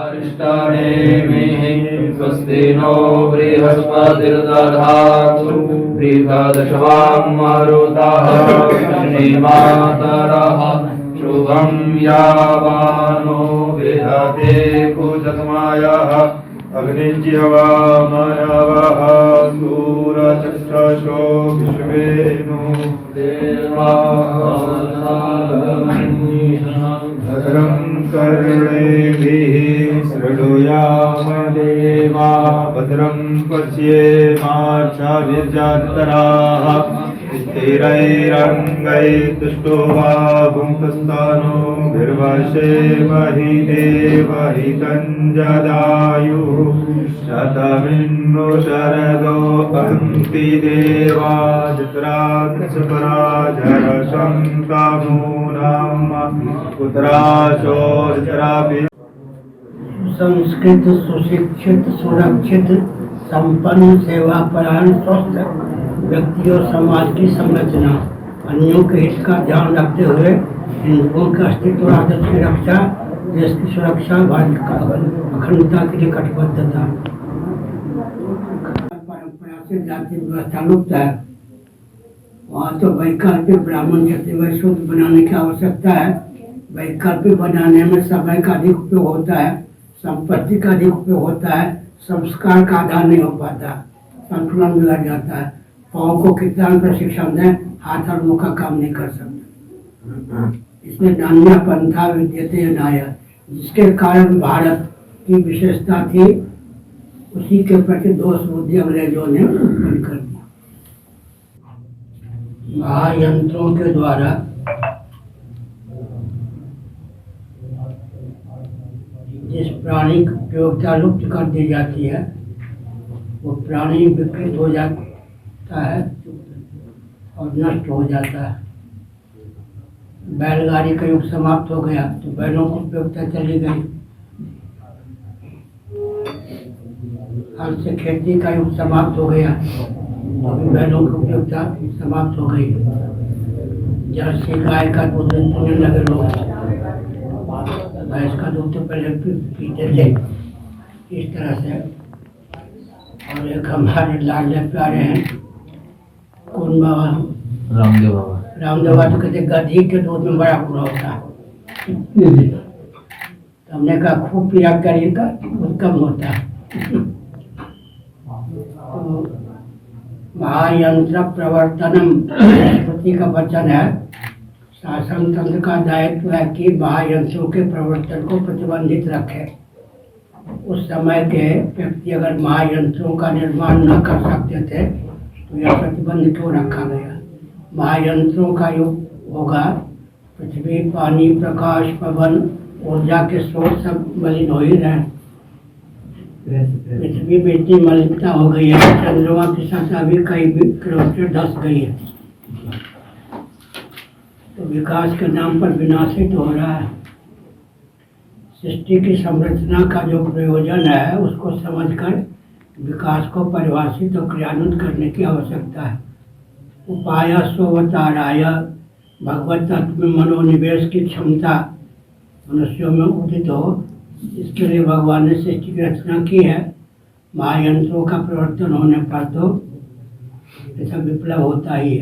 अरिष्टानेमिः स्वस्ति नो बृहस्पतिर्दधातु बृहदशवां मरुतः श्रीमातरः शुभं यावानो विदधे कुजतमायः अग्निज्यवामनवः सूरचक्षुषो विश्वेनो भद्रं कर्णेभिः शृणुयाम देवा भद्रं पश्येमाक्षभिर्जत्राः स्थिरैरङ्गैस्तुष्टो वा भुङ्क्तस्थानो भिर्वशेमहि देवहितं जदायुः शतमिन्नो शरदो अन्ति देवा जत्रात्सपराजरसं कामूनां पुत्राशोर्चरापि संस्कृत सुशिक्षित सुरक्षित संपन्न सेवापरायण स्वस्थ व्यक्ति और समाज की संरचना अन्यों के हित का ध्यान रखते हुए हिंदुओं के अस्तित्व और आदर्श की रक्षा देश की सुरक्षा भारत का अखंडता के लिए कटिबद्धता। परंपरा से जाति व्यवस्था लुप्त है, वहाँ तो वैकल्पिक ब्राह्मण क्षत्रिय वैश्य शूद्र बनाने की आवश्यकता है। वैकल्पिक बनाने में समय का अधिक उपयोग होता है, संपत्ति का अधिक उपयोग होता है, संस्कार का आधार नहीं हो पाता, संतुलन बिगड़ जाता है। पाँव को कितना प्रशिक्षण दें, हाथ और मुंह का काम नहीं कर सकते। इसमें नान्या पंथा विद्यते नाया, जिसके कारण भारत की विशेषता थी उसी के प्रति दोष बुद्धि अंग्रेजों ने उत्पन्न कर दिया। महायंत्रों के द्वारा जिस प्राणी की उपयोगिता लुप्त कर दी जाती है वो प्राणी विकृत हो जाता है और नष्ट हो जाता है। बैलगाड़ी का युग समाप्त हो गया तो बैलों की उपयोगिता चली गई। हल से खेती का युग समाप्त हो गया तो भी बैलों की उपयोगिता समाप्त हो गई। जर्सी गाय का दूध पीने लगे लोग, भैंस का दूध तो पहले पीते थे। इस तरह से और एक हमारे लाडले प्यारे हैं कौन बाबा, रामदेव बाबा। रामदेव बाबा तो कहते गधी के दूध में बड़ा बुरा होता है। तो हमने कहा खूब पिया करिएगा दूध कम होता है। तो महायंत्र प्रवर्तनम स्मृति का वचन है। शासन तंत्र का दायित्व है कि महायंत्रों के प्रवर्तन को प्रतिबंधित रखे। उस समय के व्यक्ति अगर महायंत्रों का निर्माण न कर सकते थे तो यह प्रतिबंध क्यों रखा गया। महायंत्रों का युग होगा, पृथ्वी पानी प्रकाश पवन ऊर्जा के स्रोत सब मलिन हो ही रहे। पृथ्वी में इतनी मलिनता हो गई है, चंद्रमा की सतह भी कई किलोमीटर धंस गई है। तो विकास के नाम पर विनाशित हो रहा है। सृष्टि की संरचना का जो प्रयोजन है उसको समझकर विकास को परिभाषित और क्रियान्वित करने की आवश्यकता है। उपाय स्ववताराय, भगवत तत्व में मनोनिवेश की क्षमता मनुष्यों में उदित हो, इसके लिए भगवान ने सृष्टि की रचना की है। महायंत्रों का प्रवर्तन होने पर तो ऐसा विप्लव होता ही है।